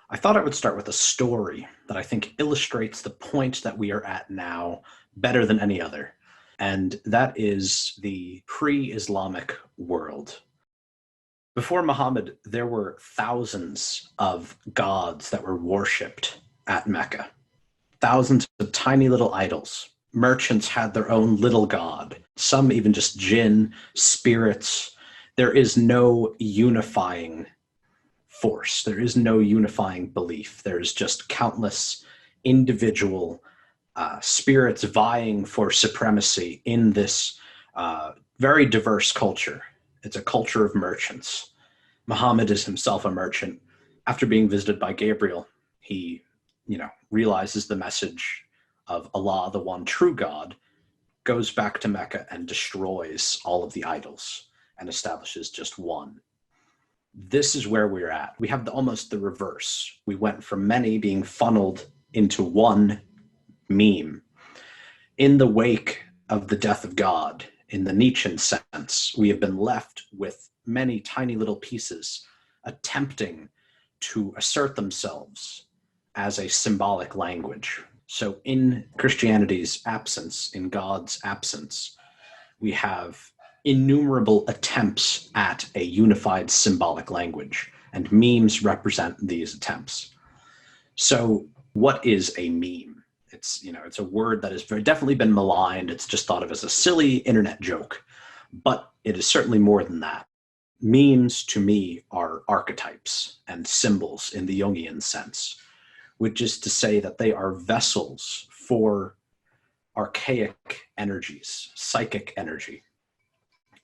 I thought I would start with a story that I think illustrates the point that we are at now better than any other. And that is the pre-Islamic world. Before Muhammad, there were thousands of gods that were worshipped at Mecca. Thousands of tiny little idols. Merchants had their own little god, some even just jinn, spirits. There is no unifying force. There is no unifying belief. There's just countless individual spirits vying for supremacy in this very diverse culture. It's a culture of merchants. Muhammad is himself a merchant. After being visited by Gabriel, he, realizes the message of Allah, the one true God, goes back to Mecca and destroys all of the idols and establishes just one. This is where we're at. We have almost the reverse. We went from many being funneled into one meme. In the wake of the death of God, in the Nietzschean sense, we have been left with many tiny little pieces attempting to assert themselves as a symbolic language. So in Christianity's absence, in God's absence, we have innumerable attempts at a unified symbolic language, and memes represent these attempts. So what is a meme? It's a word that has definitely been maligned. It's just thought of as a silly internet joke, but it is certainly more than that. Memes to me are archetypes and symbols in the Jungian sense, which is to say that they are vessels for archaic energies, psychic energy.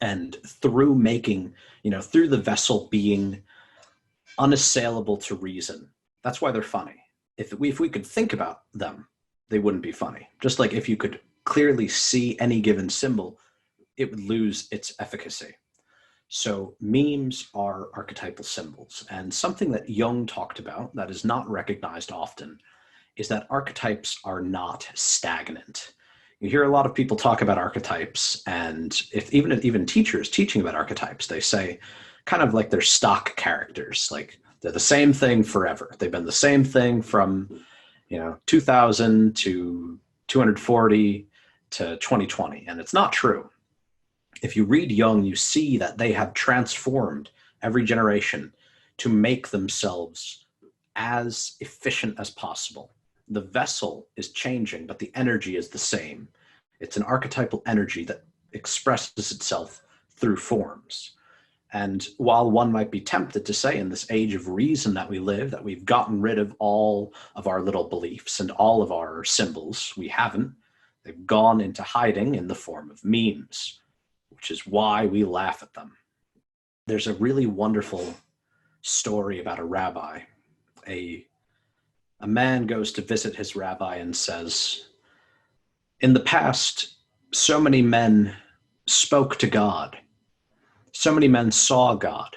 And through making, through the vessel being unassailable to reason, that's why they're funny. If we could think about them, they wouldn't be funny. Just like if you could clearly see any given symbol, it would lose its efficacy. So memes are archetypal symbols. And something that Jung talked about that is not recognized often is that archetypes are not stagnant. You hear a lot of people talk about archetypes, and even teachers teaching about archetypes, they say kind of like they're stock characters, like they're the same thing forever. They've been the same thing from 2000 to 240 to 2020, and it's not true. If you read Jung, you see that they have transformed every generation to make themselves as efficient as possible. The vessel is changing, but the energy is the same. It's an archetypal energy that expresses itself through forms. And while one might be tempted to say in this age of reason that we live, that we've gotten rid of all of our little beliefs and all of our symbols, we haven't. They've gone into hiding in the form of memes, which is why we laugh at them. There's a really wonderful story about a rabbi. A man goes to visit his rabbi and says, in the past, so many men spoke to God. So many men saw God.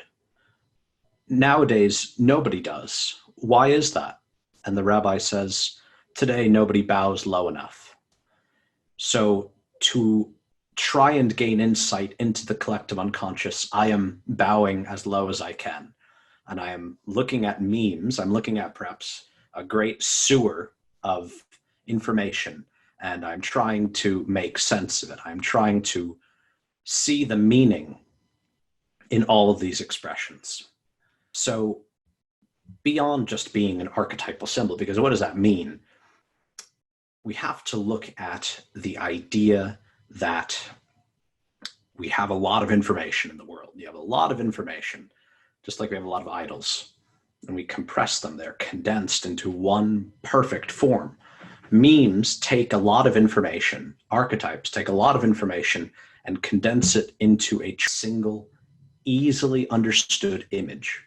Nowadays, nobody does. Why is that? And the rabbi says, today, nobody bows low enough. So to try and gain insight into the collective unconscious, I am bowing as low as I can. And I am looking at memes. I'm looking at perhaps a great sewer of information, and I'm trying to make sense of it. I'm trying to see the meaning in all of these expressions. So beyond just being an archetypal symbol, because what does that mean? We have to look at the idea that we have a lot of information in the world. You have a lot of information, just like we have a lot of idols, and we compress them. They're condensed into one perfect form. Memes take a lot of information, archetypes take a lot of information and condense it into a single, easily understood image.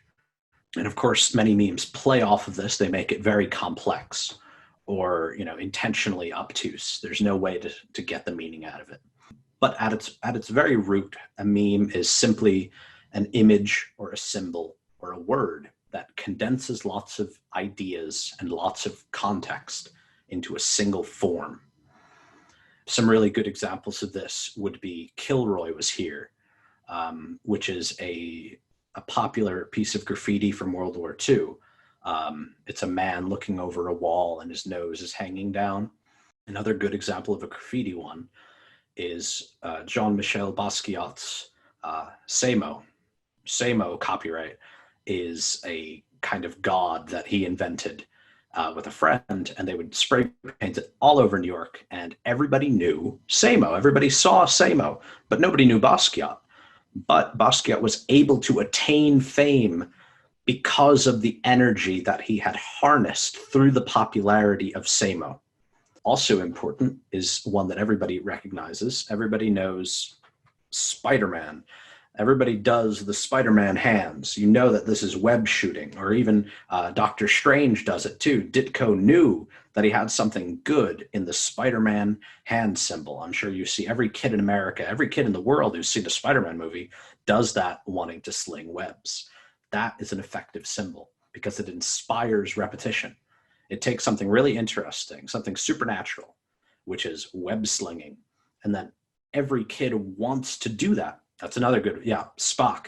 And of course, many memes play off of this. They make it very complex or, intentionally obtuse. There's no way to get the meaning out of it. But at its very root, a meme is simply an image or a symbol or a word that condenses lots of ideas and lots of context into a single form. Some really good examples of this would be Kilroy Was Here, which is a popular piece of graffiti from World War II It's a man looking over a wall and his nose is hanging down. Another good example of a graffiti one is Jean-Michel Basquiat's Samo. Samo, copyright, is a kind of god that he invented with a friend, and they would spray paint it all over New York, and everybody knew Samo. Everybody saw Samo, but nobody knew Basquiat. But Basquiat was able to attain fame because of the energy that he had harnessed through the popularity of Samo. Also important is one that everybody recognizes. Everybody knows Spider-Man. Everybody does the Spider-Man hands. You know that this is web shooting, or even Doctor Strange does it too. Ditko knew that he had something good in the Spider-Man hand symbol. I'm sure you see every kid in America, every kid in the world who's seen a Spider-Man movie does that wanting to sling webs. That is an effective symbol because it inspires repetition. It takes something really interesting, something supernatural, which is web slinging, and then every kid wants to do that. That's another good, Spock.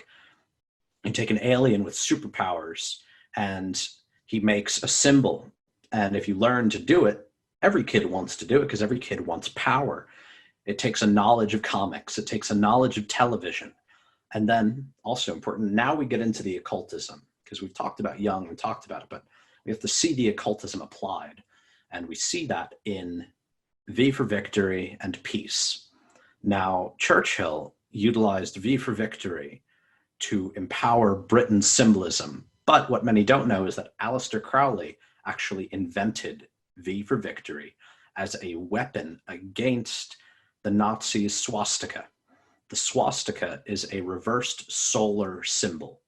You take an alien with superpowers and he makes a symbol. And if you learn to do it, every kid wants to do it because every kid wants power. It takes a knowledge of comics. It takes a knowledge of television. And then also important, now we get into the occultism, because we've talked about Jung and talked about it, but we have to see the occultism applied. And we see that in V for Victory and Peace. Now, Churchill utilized V for Victory to empower Britain's symbolism. But what many don't know is that Aleister Crowley actually invented V for Victory as a weapon against the Nazi swastika. The swastika is a reversed solar symbol,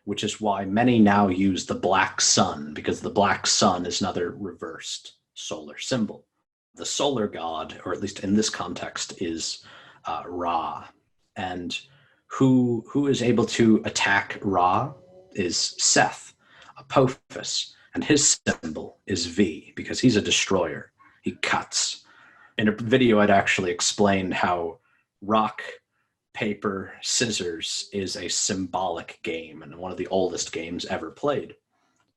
which is why many now use the black sun, because the black sun is another reversed solar symbol. The solar god, or at least in this context, is Ra. And who is able to attack Ra is Seth, Apophis, and his symbol is V, because he's a destroyer. He cuts. In a video, I'd actually explained how rock, paper, scissors is a symbolic game and one of the oldest games ever played.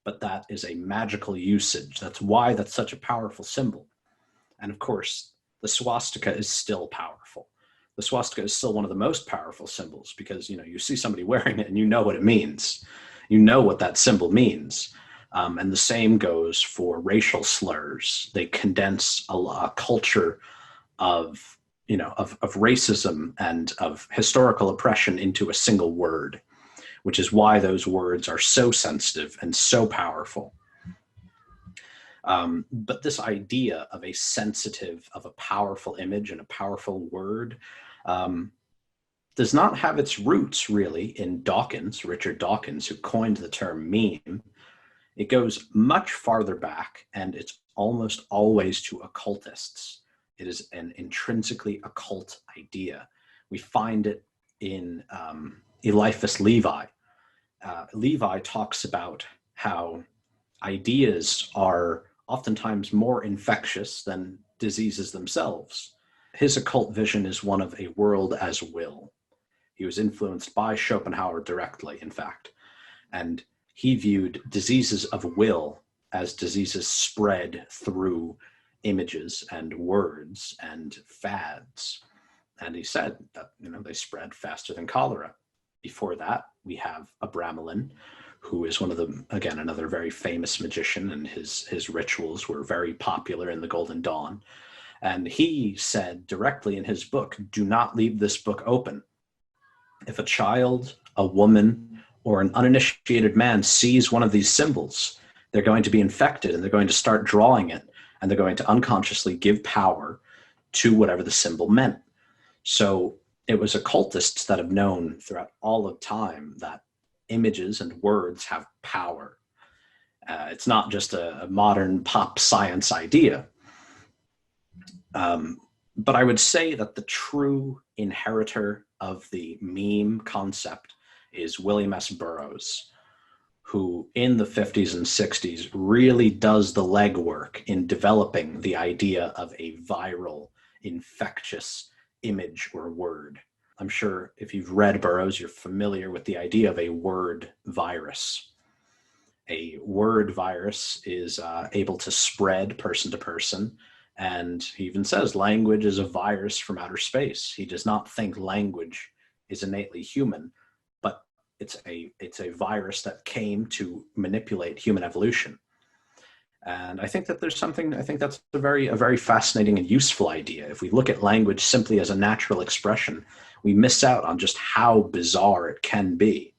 But that is a magical usage. That's why that's such a powerful symbol. And of course, the swastika is still powerful. The swastika is still one of the most powerful symbols because, you see somebody wearing it and you know what it means. You know what that symbol means. And the same goes for racial slurs. They condense a culture of racism and of historical oppression into a single word, which is why those words are so sensitive and so powerful. But this idea of a powerful image and a powerful word does not have its roots really in Dawkins, Richard Dawkins, who coined the term meme. It goes much farther back, and it's almost always to occultists. It is an intrinsically occult idea. We find it in Eliphas Levi. Levi talks about how ideas are oftentimes more infectious than diseases themselves. His occult vision is one of a world as will. He was influenced by Schopenhauer directly, in fact, and he viewed diseases of will as diseases spread through images and words and fads. And he said that, they spread faster than cholera. Before that, we have Abramelin, who is one of the, again, another very famous magician, and his rituals were very popular in the Golden Dawn. And he said directly in his book, do not leave this book open. If a child, a woman, or an uninitiated man sees one of these symbols, they're going to be infected and they're going to start drawing it, and they're going to unconsciously give power to whatever the symbol meant. So it was occultists that have known throughout all of time that images and words have power. It's not just a modern pop science idea. But I would say that the true inheritor of the meme concept is William S. Burroughs, who in the 50s and 60s really does the legwork in developing the idea of a viral, infectious image or word. I'm sure if you've read Burroughs, you're familiar with the idea of a word virus. a word virus is able to spread person to person. And he even says language is a virus from outer space. He does not think language is innately human, but it's a virus that came to manipulate human evolution. And I think that I think that's a very fascinating and useful idea. If we look at language simply as a natural expression, we miss out on just how bizarre it can be.